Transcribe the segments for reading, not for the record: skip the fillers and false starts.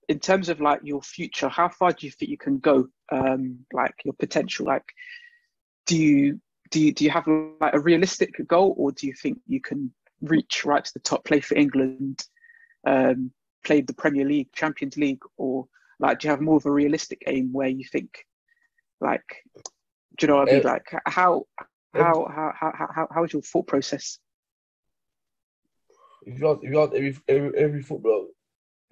in terms of like your future, how far do you think you can go? Like your potential, like do you do you have like a realistic goal, or do you think you can reach right to the top, play for England, play the Premier League, Champions League, or like do you have more of a realistic aim where you think like, do you know what I mean? ev- Like ev- how is your thought process? if you ask every footballer,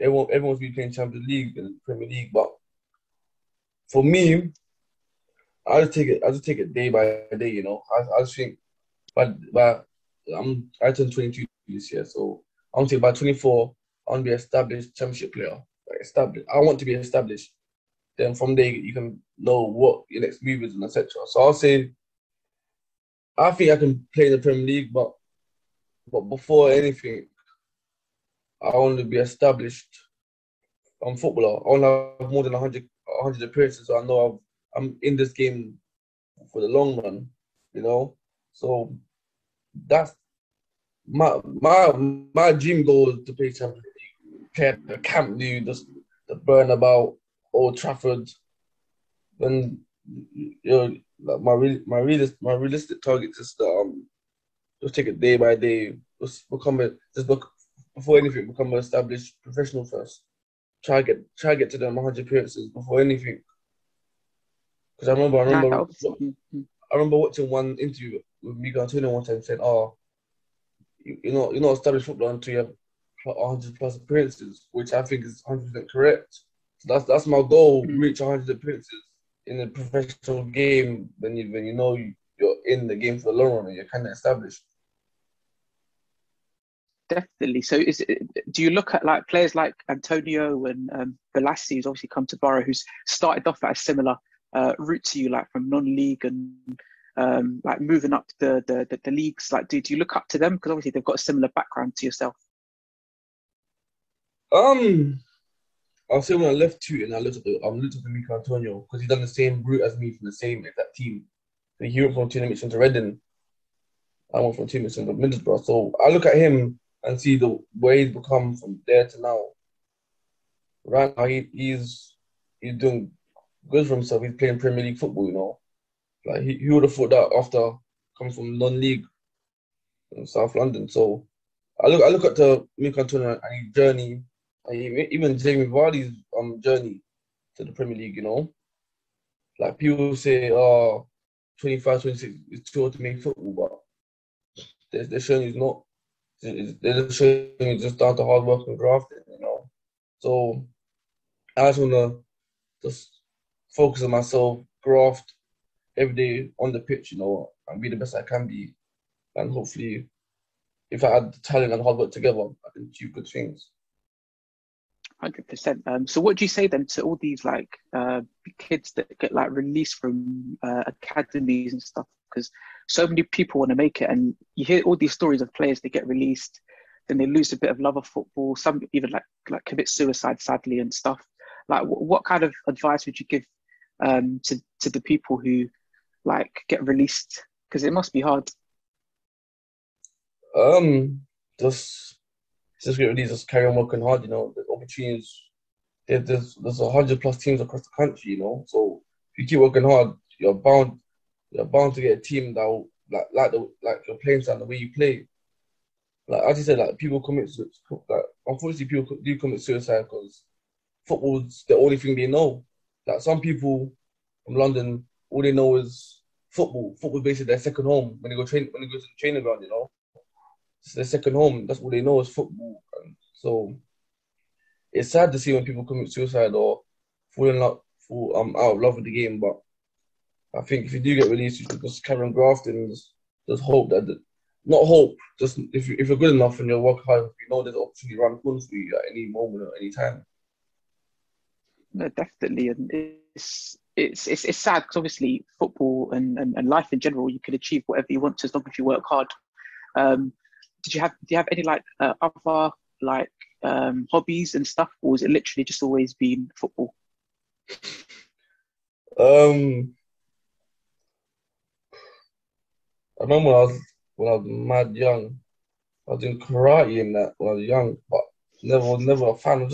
everyone's been playing Champions League and Premier League, but for me, I just take it day by day. I just think, but I turned 22 this year, so I'm saying by 24, I want to be an established championship player. Like established, I want to be established. Then from there, you can know what your next move is and etc. So I'll say I think I can play in the Premier League, but before anything, I want to be established. Footballer. I want to have more than 100 appearances. So I know I'm in this game for the long run. You know, so that's my dream goal is to play Champions League, play at the Camp Nou, just the Burnabout, Old Trafford. Then like my realistic target is to just take it day by day. Before anything become an established professional first. Try get to them 100 appearances before anything. Because Like obviously, I remember watching one interview with Miguel Antonio one time saying, "Oh, you're not established football until you have 100 plus appearances," which I think is 100% correct. So that's my goal: mm, reach 100 appearances in a professional game. When you know you're in the game for the long run and you're kind of established. definitely. So do you look at like players like Antonio and Balassi, who's obviously come to Borough, who's started off at a similar route to you, like from non-league and like moving up the leagues? Like, do you look up to them because obviously they've got a similar background to yourself? Um, I'll say when I left Tooting, I looked at the Mika Antonio because he done the same route as me from the same exact team. So he went from Tooting to Reading. I went from Tooting to Middlesbrough. So I look at him and see the way he's become from there to now. Right now, he's doing good for himself. He's playing Premier League football. Like he would have thought that after coming from non-league in South London. So I look at the Mika Antonio and his journey, and even Jamie Vardy's journey to the Premier League. Like people say, oh, 25, 26 is too old to make football, but they're showing he's not. They're just showing he's just down to hard work and grafting. So I just wanna just focus on myself, graft every day on the pitch, and be the best I can be. And hopefully, if I add the talent and hard work together, I can achieve good things. 100%. So what do you say then to all these like kids that get like released from academies and stuff? Because so many people want to make it, and you hear all these stories of players that get released, then they lose a bit of love of football. Some even like commit suicide, sadly, and stuff. Like, what kind of advice would you give to the people who like get released? Because it must be hard. Um, just just get ready, just carry on working hard. The opportunities there's 100 plus teams across the country. So if you keep working hard, you're bound to get a team that will like your playing style, the way you play. Like as you said, like people like unfortunately people do commit suicide because football's the only thing they know. Like some people from London, all they know is football. Football basically their second home when they go to the training ground. It's their second home. That's all they know is football. And so it's sad to see when people commit suicide or fall out of love with the game. But I think if you do get released, you should just carry on grafting and just hope not hope, just if you're good enough and you work hard, you know there's an opportunity around the corner for you at any moment or any time. No, definitely, and it's sad because obviously football and life in general, you can achieve whatever you want to as long as you work hard. Um, do you have any like other like hobbies and stuff, or is it literally just always been football? Um, I remember when I was mad young, I was doing karate in that when I was young, but never was never a fan.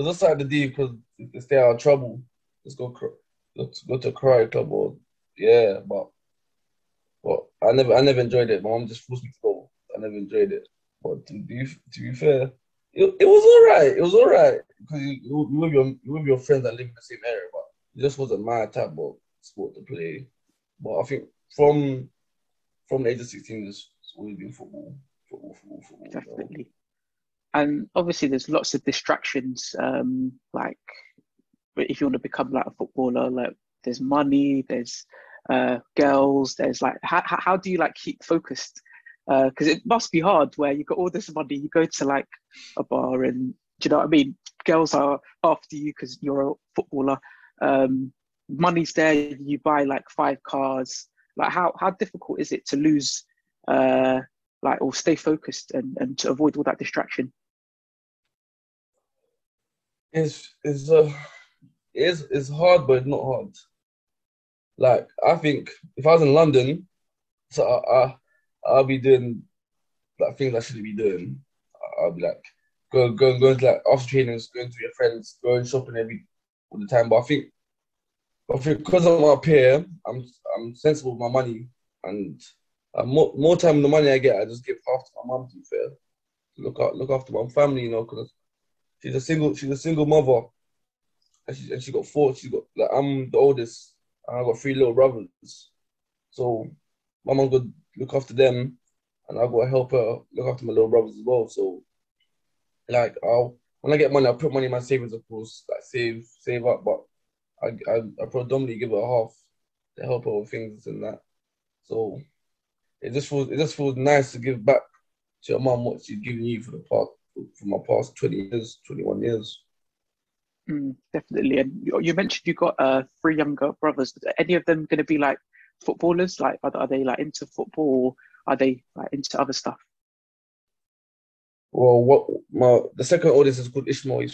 was decided to do because to stay out of trouble. Let's go to a karate club or yeah, but I never enjoyed it. My mom just forced me to go. I never enjoyed it. But to be fair, it was all right. It was all right because you with your friends that live in the same area, but it just wasn't my type of sport to play. But I think from the age of 16, it's always been football. You know? Definitely. And obviously, there's lots of distractions. Like if you want to become like a footballer, like there's money, there's girls, there's like how do you like keep focused? Because it must be hard where you got all this money, you go to like a bar and do you know what I mean? Girls are after you because you're a footballer. Money's there, you buy like 5 cars. Like how difficult is it to lose like or stay focused and to avoid all that distraction? It's hard, but it's not hard. Like I think if I was in London, so I'll be doing like things I shouldn't be doing. I'll be like going to like after trainings, going to your friends, going shopping all the time. But I think because I'm up here, I'm sensible with my money, and more time the money I get, I just give half to my mum. To be fair, look after my family, you know, because she's a single mother, and she got four. She got like I'm the oldest, and I got 3 little brothers. So my mum could look after them, and I got to help her look after my little brothers as well. So like I'll when I get money, I'll put money in my savings, of course, like save up, but I predominantly give her half to help her with things and that. So it just feels nice to give back to your mum what she's given you for my past 20 years, 21 years. Definitely. And you mentioned you got 3 younger brothers. Are any of them going to be like footballers? Like, are they like into football or are they like into other stuff? Well, the second oldest is called Ishmael.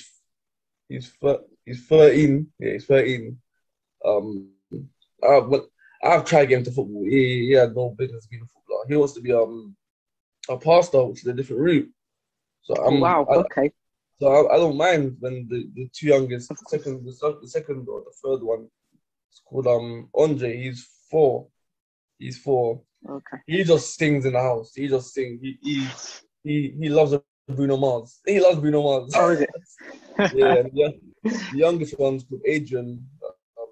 He's 13. Yeah, he's 13. Um, but I've tried getting to football. He had no business being a footballer. He wants to be a pastor, which is a different route. So Oh, wow. Okay. I don't mind when the 2 youngest, the second or the third one, it's called Andre. He's 4. He's 4. Okay. He just sings in the house. He just sings. He loves Bruno Mars. He loves Bruno Mars. Oh, is it? Yeah, the youngest one's called Adrian. Um,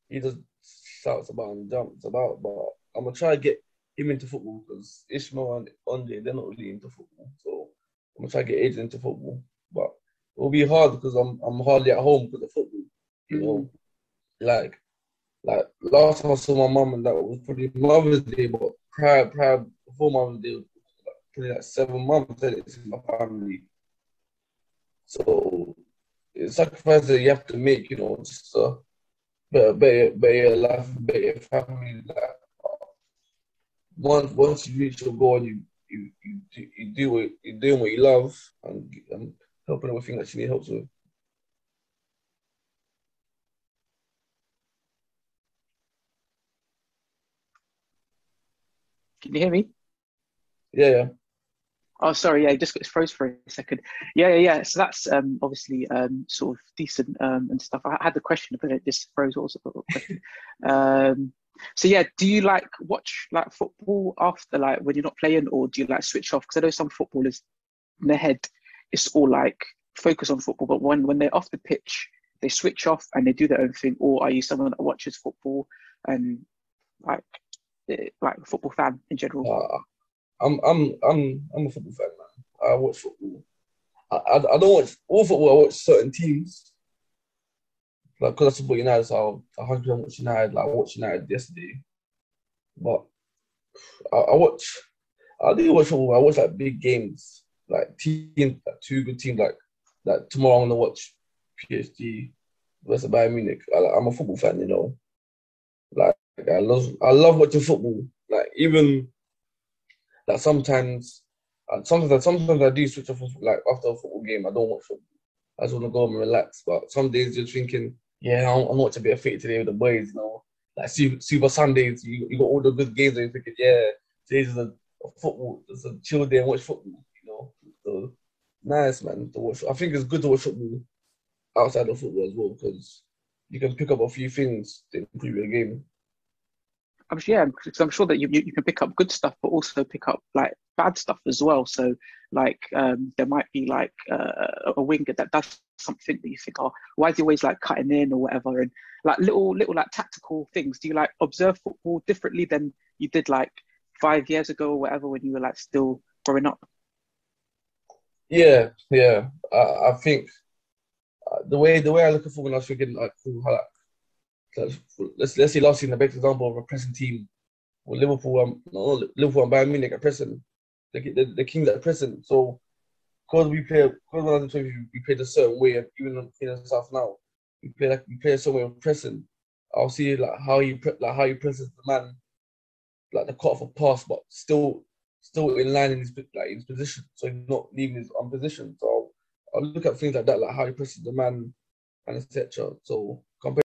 he just shouts about and jumps about. But I'm gonna try to get him into football because Ishmael and Andre they're not really into football. So I'm gonna try to get Adrian into football. But it'll be hard because I'm hardly at home because of football. You know, like last time I saw my mum and that was probably Mother's Day, but prior before Mother's Day, was probably like 7 months that it's in my family. So it's a sacrifice that you have to make, you know, just better life, better family. Like, once you reach your goal, you do what you're doing what you love and helping everything that you need help with. Can you hear me? Yeah. Oh, sorry. Yeah, it just got froze for a second. Yeah. So that's obviously sort of decent and stuff. I had the question, but it just froze also. The question. So yeah, do you like watch like football after like when you're not playing, or do you like switch off? Because I know some footballers in their head it's all like focus on football, but when they're off the pitch, they switch off and they do their own thing. Or are you someone that watches football and like like a football fan in general? I'm a football fan, man. I watch football. I don't watch all football. I watch certain teams. Like, because I support United, so I 100% watch United. Like, I watched United yesterday. But I watch, I do watch football. I watch like big games, like teams, like 2 good teams. Like tomorrow I'm gonna watch PSG versus Bayern Munich. I'm a football fan, you know. Like I love watching football. Like even like sometimes I do switch off like after a football game. I don't watch football. I just want to go home and relax. But some days you're thinking, yeah, I want to be a fit today with the boys, you know. Like Super Sundays, you got all the good games and you're thinking, yeah, today's a football, just a chill day and watch football, you know. So nice man to watch. I think it's good to watch football outside of football as well, because you can pick up a few things to improve your game. Because I'm sure that you can pick up good stuff, but also pick up like bad stuff as well. So like there might be like a winger that does something that you think, oh, why is he always like cutting in or whatever, and like little like tactical things. Do you like observe football differently than you did like 5 years ago or whatever when you were like still growing up? Yeah, yeah. I think the way I look at football, when I was thinking like, let's say last season, the best example of a pressing team with Liverpool, no, Liverpool and Bayern Munich are pressing. The kings are pressing. So because when I was we played a certain way, and even in the South now, we play a certain way of pressing. I'll see like how he presses the man, like the cut off a pass, but still in line in his position, so he's not leaving his own position. So I'll look at things like that, like how he presses the man and etc. So compared